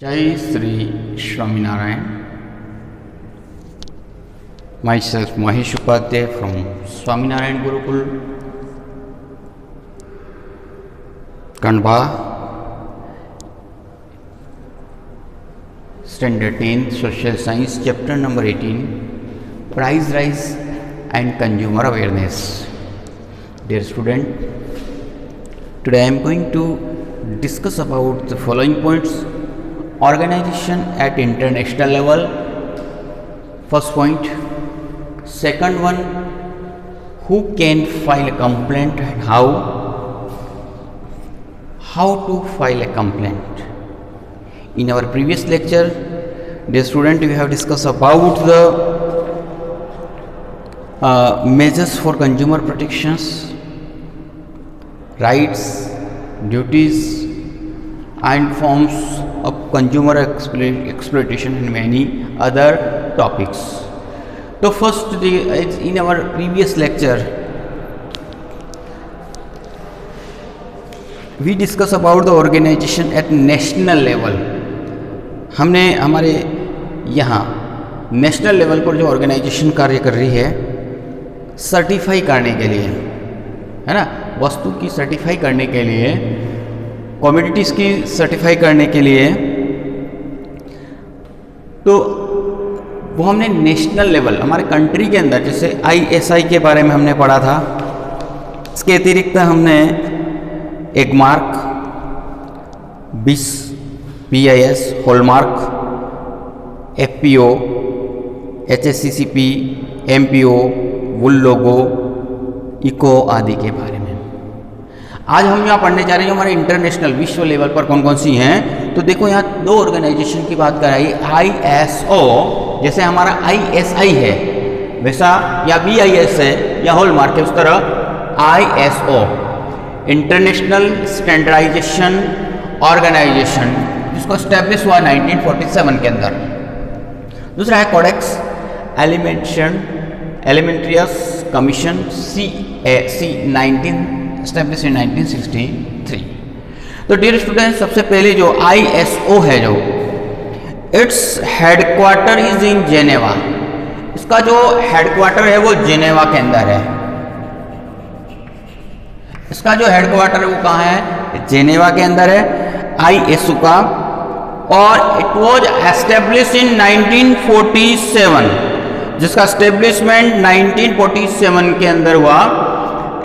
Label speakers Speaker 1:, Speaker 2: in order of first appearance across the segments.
Speaker 1: Jai Sri Swaminarayan. Myself Mahesh Upadhyay from Swaminarayan Gurukul, Kanba, Standard 10, Social Science, Chapter number 18, Price Rise and Consumer Awareness. Dear student, today I am going to discuss about the following points. Organization at international level, first point. Second one, who can file a complaint and how to file a complaint. In our previous lecture, dear student, we have discussed about the measures for consumer protections, rights, duties and forms of consumer exploitation and many other topics. So first, in our previous lecture we discuss about the organization at national level. हमने हमारे यहाँ national level पर जो organisation कार्य कर रही है certify करने के लिए, है ना, वस्तु की सर्टिफाई करने के लिए, कमोडिटीज़ की सर्टिफाई करने के लिए, तो वो हमने नेशनल लेवल हमारे कंट्री के अंदर, जैसे ISI के बारे में हमने पढ़ा था। इसके अतिरिक्त हमने एक mark, BIS, BIS, hallmark, FPO, HACCP, MPO, वुल लोगो, इको आदि के बारे में आज हम यहाँ पढ़ने जा रहे हैं। हमारे इंटरनेशनल विश्व लेवल पर कौन कौन सी हैं, तो देखो यहाँ दो ऑर्गेनाइजेशन की बात कराई। ISO, जैसे हमारा ISI है वैसा, या BIS है या हॉलमार्क है, उस तरह ISO, इंटरनेशनल स्टैंडर्डाइजेशन ऑर्गेनाइजेशन, जिसको स्टैब्लिश हुआ 1947 के अंदर। दूसरा है codex एलिमेंट्रियस commission, CAC 19 established in 1963। तो डियर स्टूडेंट, सबसे पहले जो ISO है, जो it's headquarter is in Geneva, इसका जो हेडक्वार्टर है वो जेनेवा के अंदर है। इसका जो हेडक्वार्टर है वो कहाँ है, जेनेवा के अंदर है ISO का। और इट वाज एस्टेब्लिश इन 1947, जिसका एस्टेब्लिशमेंट 1947 के अंदर हुआ।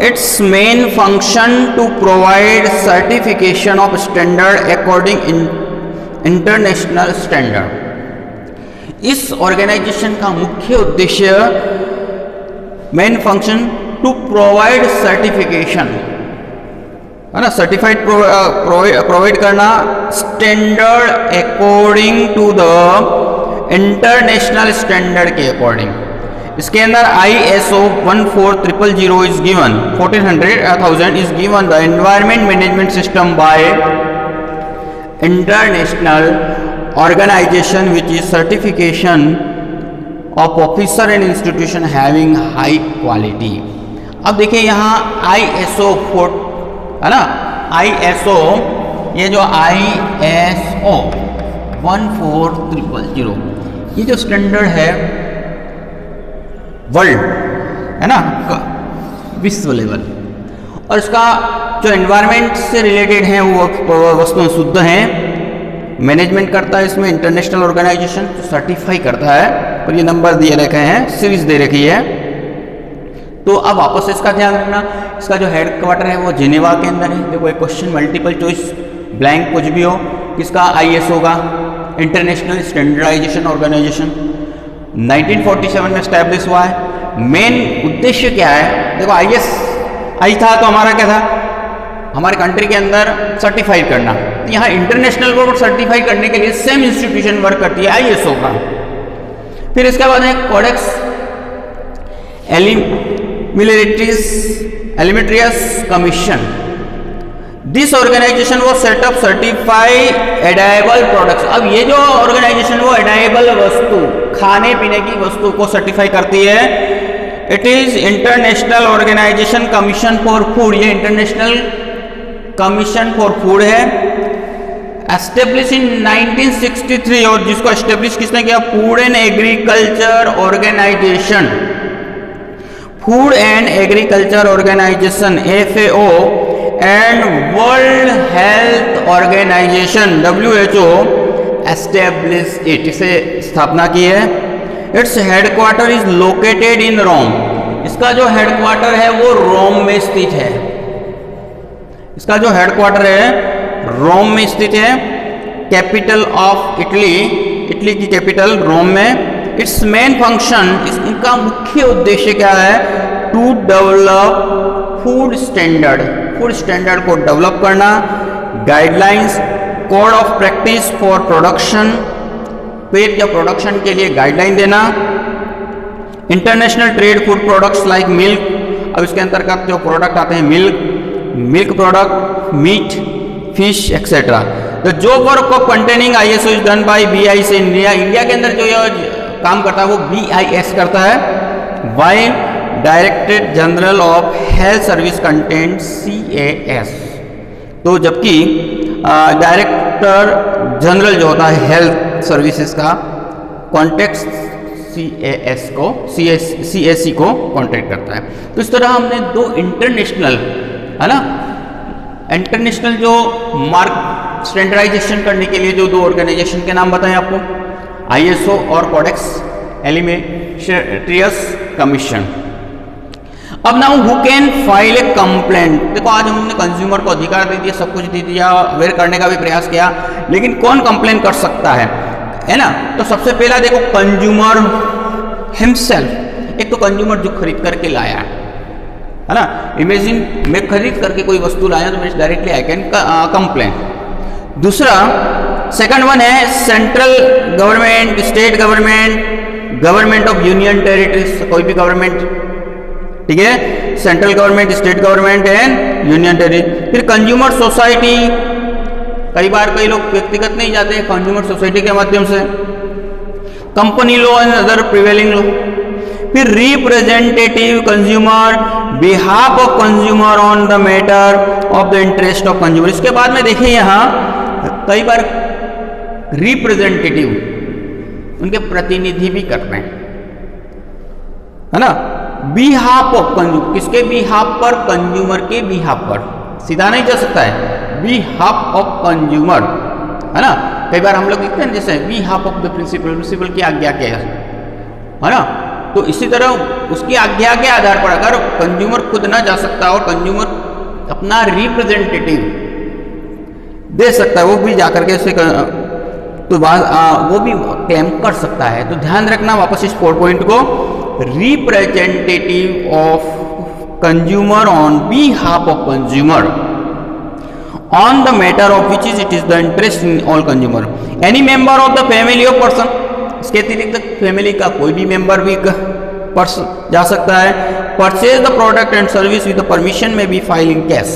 Speaker 1: Its main function to provide certification of standard according international standard। इस ऑर्गेनाइजेशन का मुख्य उद्देश्य, main function, to provide certification, है ना, सर्टिफाइड प्रोवाइड करना standard according to the international standard के अकॉर्डिंग। इसके अंदर ISO 14000 is given, 1400 is given the environment management system by international organization which is certification of officer and institution having high quality। अब देखिए यहाँ ISO 4, है ना, ISO, ये जो ISO 14000 ये जो स्टैंडर्ड है वर्ल्ड, है ना, विश्व लेवल, और इसका जो एनवायरनमेंट से रिलेटेड है वो वस्तुएं शुद्ध हैं, मैनेजमेंट करता है इसमें इंटरनेशनल ऑर्गेनाइजेशन, तो सर्टिफाई करता है। और ये नंबर दिए रखे हैं, सीरीज दे रखी है। तो अब वापस से इसका ध्यान रखना, इसका जो हेडक्वार्टर है वो जेनेवा के अंदर है। देखो एक क्वेश्चन मल्टीपल चॉइस, ब्लैंक कुछ भी हो, किसका, ISO का, इंटरनेशनल स्टैंडर्डाइजेशन ऑर्गेनाइजेशन, 1947 में स्टैब्लिश हुआ है। मेन उद्देश्य क्या है, देखो ISI था तो हमारा क्या था, हमारे कंट्री के अंदर सर्टिफाई करना। यहाँ इंटरनेशनल बोर्ड सर्टिफाई करने के लिए सेम इंस्टीट्यूशन वर्क करती है ISO का। फिर इसके बाद है कोडेक्स एलिमेंट्रियस कमीशन। दिस ऑर्गेनाइजेशन वो सेटअप सर्टिफाई एडाइबल प्रोडक्ट्स। अब ये जो ऑर्गेनाइजेशन वो एडाइबल वस्तु, खाने पीने की वस्तु को सर्टिफाई करती है। It is international organisation commission for food, ये इंटरनेशनल कमीशन फॉर फूड है। एस्टेब्लिश इन 1963 और जिसको एस्टेब्लिश किसने किया? Food and agriculture organisation, food and agriculture organisation FAO and world health organisation WHO establish it, इसे स्थापना की है। It's headquarter is located in Rome, इसका जो हेडक्वार्टर है वो रोम में स्थित है, इसका जो हेडक्वार्टर है रोम में स्थित है। कैपिटल ऑफ इटली, इटली की कैपिटल रोम में। इट्स मेन फंक्शन, इनका मुख्य उद्देश्य क्या है? To develop food standard, food standard को डेवलप करना, guidelines, code of practice for production, पेट या प्रोडक्शन के लिए गाइडलाइन देना, international trade food products like milk, अब इसके अंतर्गत जो प्रोडक्ट आते हैं milk product, meat, fish etcetera. The job work of containing ISO is done by BIS India, India के अंदर जो यह काम करता है वो BIS करता है, while directorate general of health service content CAS। तो जबकि डायरेक्टर जनरल जो होता है हेल्थ सर्विसेज का कॉन्टेक्ट CAC को कॉन्टेक्ट करता है। तो इस तरह हमने दो इंटरनेशनल, है ना, इंटरनेशनल जो मार्क स्टैंडर्डाइजेशन करने के लिए जो दो ऑर्गेनाइजेशन के नाम बताएं आपको, ISO और कोडेक्स एलिमेंट्रियस कमीशन। अब now who can file A complaint, देखो आज हमने कंज्यूमर को अधिकार दे दिया, सब कुछ दे दिया, अवेयर करने का भी प्रयास किया, लेकिन कौन कंप्लेन कर सकता है ना? तो सबसे पहला देखो कंज्यूमर हिमसेल्फ, एक तो कंज्यूमर जो खरीद करके लाया है ना, इमेजिन मैं खरीद करके कोई वस्तु लाया तो मैं डायरेक्टली आई कैन कंप्लेन। दूसरा सेकंड वन है central government, state government, government of union territories, कोई भी गवर्नमेंट, ठीक है, central government, state government and union territory. फिर कंज्यूमर सोसाइटी, कई बार कई लोग व्यक्तिगत नहीं जाते हैं, कंज्यूमर सोसाइटी के माध्यम से, company law and other prevailing law. फिर representative consumer, behalf of consumer on the matter of the interest of consumer. इसके बाद में देखिए यहाँ कई बार रिप्रेजेंटेटिव उनके प्रतिनिधि भी करते हैं, है ना। बिहाफ ऑफ कंज्यूमर, किसके बिहाफ पर? कंज्यूमर के बिहाफ पर, सीधा नहीं जा सकता है, बिहाफ ऑफ कंज्यूमर, है ना। कई बार हम लोग लिखते हैं जैसे behalf of the principal, principal की आज्ञा के, है ना। तो इसी तरह उसकी आज्ञा के आधार पर अगर कंज्यूमर खुद ना जा सकता और कंज्यूमर अपना रिप्रेजेंटेटिव दे सकता है, वो भी जाकर के उसे तो वो भी क्लेम कर सकता है। तो ध्यान रखना वापस इस 4 पॉइंट को, representative of consumer on behalf of consumer on the matter of which is it is the interest in all consumer, any member of the family of person, इसके अतिरिक्त फैमिली का कोई भी मेंबर भी पर्सन जा सकता है। Purchase the product and service with the permission may be file in cash,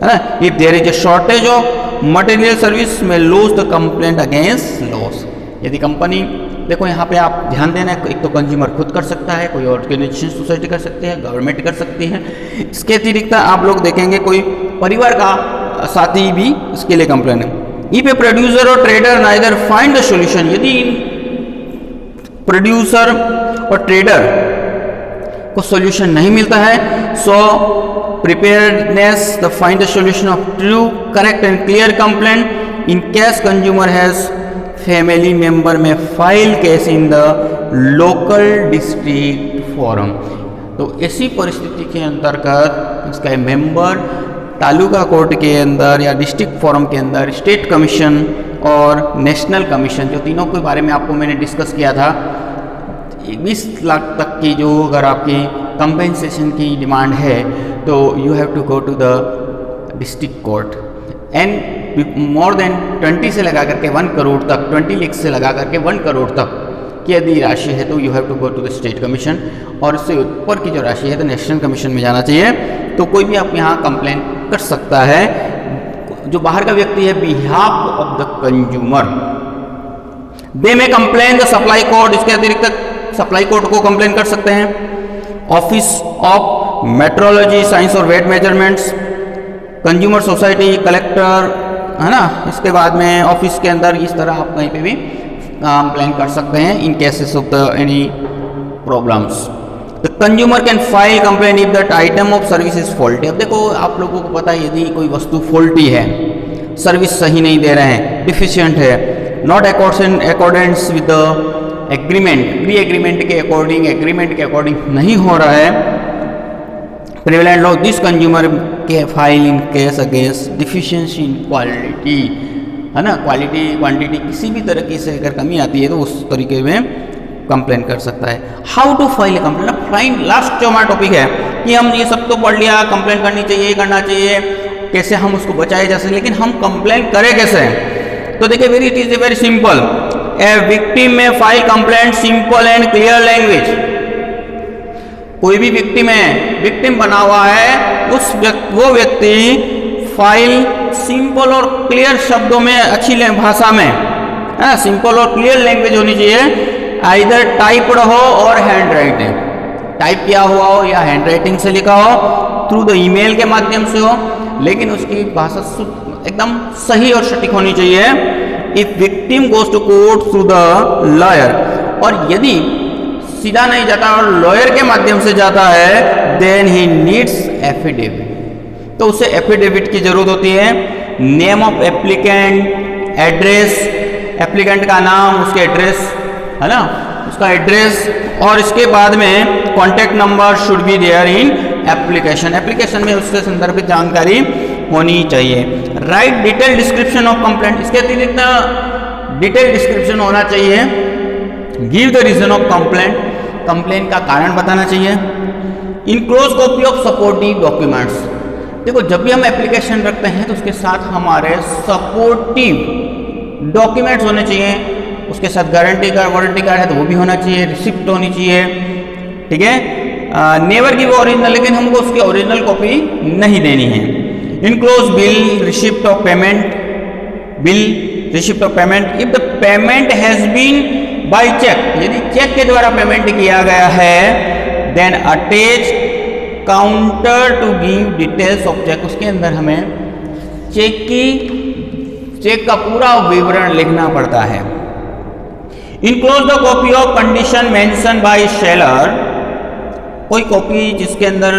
Speaker 1: है ना। If there is a shortage of material service may loss the complaint against loss. यदि कंपनी, देखो यहाँ पे आप ध्यान देना, एक तो कंज्यूमर खुद कर सकता है, कोई ऑर्गेनाइजेशन सोसाइटी कर सकती है, गवर्नमेंट कर सकती है। इसके अतिरिक्त आप लोग देखेंगे कोई परिवार का साथी भी इसके लिए कंप्लेन है। इफ ए प्रोड्यूसर और trader neither find the solution, यदि प्रोड्यूसर और ट्रेडर को सॉल्यूशन नहीं मिलता है, so preparedness the find the solution of true correct and clear complaint in case consumer has family member may file case in the local district forum. तो ऐसी परिस्थिति के अंतर्गत इसका मेंबर तालुका कोर्ट के अंदर या डिस्ट्रिक्ट फोरम के अंदर स्टेट कमीशन और नेशनल कमीशन, जो तीनों के बारे में आपको मैंने डिस्कस किया था, 20 लाख तक की जो अगर आपकी कंपेंसेशन की डिमांड है तो you have to go to the district court and more than 20 से लगा करके 1 करोड़ तक, 20 लाख से लगा करके 1 करोड़ तक की यदि राशि है तो you have to go to the state commission, और उससे ऊपर की जो राशि है तो नेशनल कमीशन में जाना चाहिए। तो कोई भी आप यहाँ कंप्लेन कर सकता है, जो बाहर का व्यक्ति है, बिहाफ ऑफ द कंज्यूमर। दे में कंप्लेन द सप्लाई कोर्ट, इसके अतिरिक्त सप्लाई कोर्ट को कंप्लेन कर सकते हैं। ऑफिस ऑफ मेट्रोलॉजी साइंस और weight measurements, consumer society, collector है ना, इसके बाद में ऑफिस के अंदर इस तरह आप कहीं पे भी कंप्लेन कर सकते हैं in cases of the any problems. The consumer can file complain if that item of service is faulty. अब देखो आप लोगों को पता है यदि कोई वस्तु फॉल्टी है, सर्विस सही नहीं दे रहे हैं, डिफिशिएंट है, not accordance with the agreement, भी एग्रीमेंट के अकॉर्डिंग नहीं हो रहा है, प्रिवेलेंट लॉ दिस कंज्यूमर के file in case against deficiency in quality, है ना, क्वालिटी क्वांटिटी किसी भी तरीके से अगर कमी आती है तो उस तरीके में कंप्लेन कर सकता है। How to file a complain, fine last जो हमारा टॉपिक है कि हम ये सब तो पढ़ लिया, कंप्लेन करनी चाहिए, करना चाहिए, कैसे हम उसको बचाए जा सकते, लेकिन हम कंप्लेन करें कैसे? तो देखिए it is very simple. A victim may file complaint simple and clear language. कोई भी विक्टिम है, विक्टिम बना हुआ है, वो व्यक्ति फाइल सिंपल और क्लियर शब्दों में, अच्छी भाषा में, है सिंपल और क्लियर लैंग्वेज होनी चाहिए। आइदर टाइप्ड हो और हैंड राइटिंग, टाइप किया हुआ हो या हैंड राइटिंग से लिखा हो, थ्रू द ईमेल के माध्यम से हो, लेकिन उसकी भाषा एकदम सही और सटीक होनी चाहिए। If victim goes to court through the lawyer, और यदि सीधा नहीं जाता और लॉयर के माध्यम से जाता है, देन ही नीड्स एफिडेविट, तो उसे एफिडेविट की जरूरत होती है। Name of applicant, address, applicant का नाम, उसके एड्रेस, है ना, उसका एड्रेस, और इसके बाद में contact number should be there in application, application में उससे संदर्भित जानकारी होनी चाहिए। Right detail description of complaint, इसके अतिरिक्त डिटेल डिस्क्रिप्शन होना चाहिए। Give the reason of complaint, complaint का कारण बताना चाहिए। Enclose copy of supportive documents, देखो जब भी हम एप्लीकेशन रखते हैं तो उसके साथ हमारे सपोर्टिव डॉक्यूमेंट्स होने चाहिए, उसके साथ गारंटी कार्ड, वारंटी कार्ड है तो वो भी होना चाहिए, रिसिप्ट होनी चाहिए, ठीक है। नेवर गिव ओरिजिनल, लेकिन हमको उसकी ओरिजिनल कॉपी नहीं देनी है। Enclose bill, receipt of payment, bill, receipt of payment. If the payment has been by cheque, यदि चेक के द्वारा पेमेंट किया गया है, then attach counter to give details of cheque, उसके अंदर हमें चेक का पूरा विवरण लिखना पड़ता है। Enclose the copy of condition mention by seller, कोई कॉपी जिसके अंदर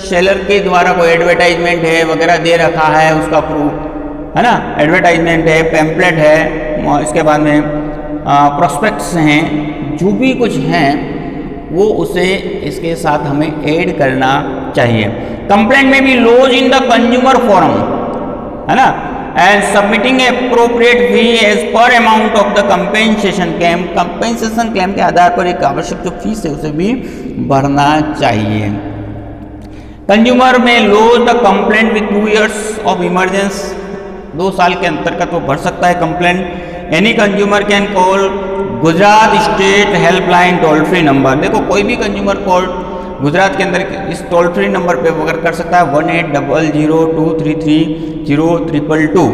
Speaker 1: सेलर के द्वारा कोई एडवर्टाइजमेंट है वगैरह दे रखा है, उसका प्रूफ, है ना, एडवर्टाइजमेंट है, पैम्पलेट है, इसके बाद में प्रोस्पेक्ट्स हैं, जो भी कुछ हैं वो उसे इसके साथ हमें ऐड करना चाहिए। कंप्लेंट में भी lodge in the consumer forum, है ना, and submitting appropriate fee as per amount of the compensation claim, compensation claim के आधार पर एक आवश्यक जो फीस है उसे भी भरना चाहिए। कंज्यूमर में lodge the complaint with 2 years of emergence, 2 साल के अंतर्गत वो भर सकता है complaint. Any consumer can call Gujarat state helpline toll free number, देखो कोई भी कंज्यूमर कोर्ट गुजरात के अंदर इस टोल फ्री नंबर पे वगैरह कर सकता है 1800233022,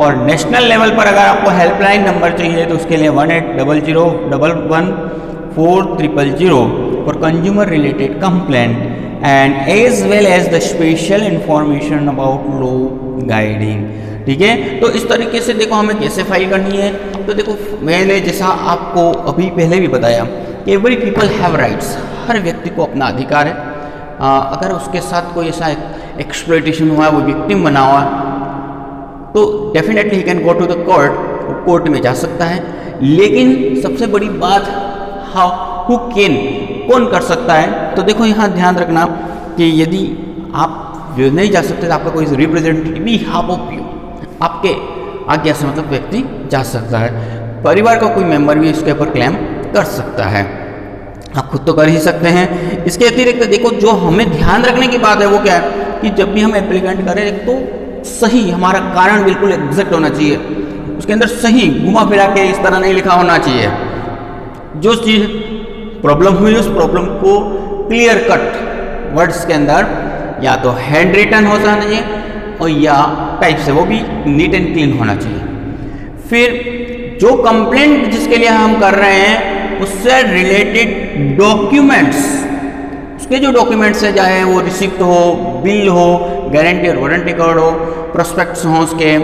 Speaker 1: और नेशनल लेवल पर अगर आपको हेल्पलाइन नंबर चाहिए तो उसके लिए 1800114000 for consumer related complaint, and as well as the special information about law guiding, ठीक है। तो इस तरीके से देखो हमें कैसे फाइल करनी है। तो देखो मैंने जैसा आपको अभी पहले भी बताया, एवरी पीपल हैव राइट्स, हर व्यक्ति को अपना अधिकार है। अगर उसके साथ कोई ऐसा एक्सप्लॉइटेशन हुआ है, वो विक्टिम बना हुआ, तो डेफिनेटली ही can go to the court, court में जा सकता है। लेकिन सबसे बड़ी बात, हाउ, हु कैन, कौन कर सकता है? तो देखो यहाँ ध्यान रखना कि यदि आप नहीं जा सकते तो आपका कोई रिप्रेजेंटेटिव बिहाफ ऑफ यू, आपके आज्ञा से मतलब व्यक्ति जा सकता है। परिवार का कोई मेंबर भी इसके ऊपर क्लेम कर सकता है, आप खुद तो कर ही सकते हैं। इसके अतिरिक्त देखो जो हमें ध्यान रखने की बात है वो क्या है कि जब भी हम एप्लीकेंट करें तो सही हमारा कारण बिल्कुल एग्जैक्ट होना चाहिए, उसके अंदर सही घुमा फिरा के इस तरह नहीं लिखा होना चाहिए। जो चीज़ प्रॉब्लम हुई उस प्रॉब्लम को क्लियर कट वर्ड्स के अंदर या तो हैंड रिटन हो जाना चाहिए और या टाइप से, वो भी नीट एंड क्लीन होना चाहिए। फिर जो कंप्लेंट जिसके लिए हम कर रहे हैं उससे रिलेटेड डॉक्यूमेंट्स, उसके जो डॉक्यूमेंट्स है, चाहे वो रिसिप्ट हो, बिल हो, गारंटी और वारंटी कार्ड हो, प्रोस्पेक्ट्स हो उसके,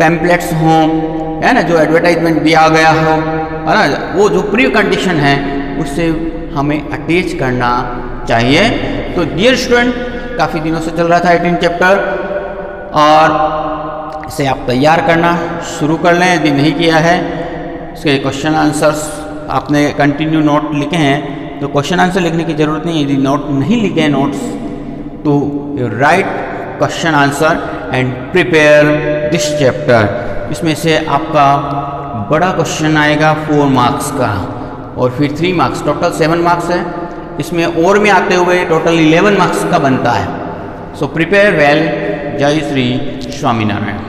Speaker 1: पैम्पलेट्स हों, है ना, जो एडवर्टाइजमेंट दिया गया हो, है ना, वो जो प्री कंडीशन है उससे हमें अटैच करना चाहिए। तो डियर स्टूडेंट, काफ़ी दिनों से चल रहा था 18 चैप्टर और इसे आप तैयार करना शुरू कर लें यदि नहीं किया है। इसके क्वेश्चन आंसर्स आपने कंटिन्यू नोट लिखे हैं तो क्वेश्चन आंसर लिखने की ज़रूरत नहीं है। यदि नोट नहीं लिखे हैं नोट्स तो you right question answer and prepare this chapter. इसमें से आपका बड़ा क्वेश्चन आएगा 4 मार्क्स का और फिर 3 मार्क्स, टोटल 7 मार्क्स है। इसमें और में आते हुए टोटल 11 मार्क्स का बनता है। So prepare well. जय श्री स्वामीनारायण।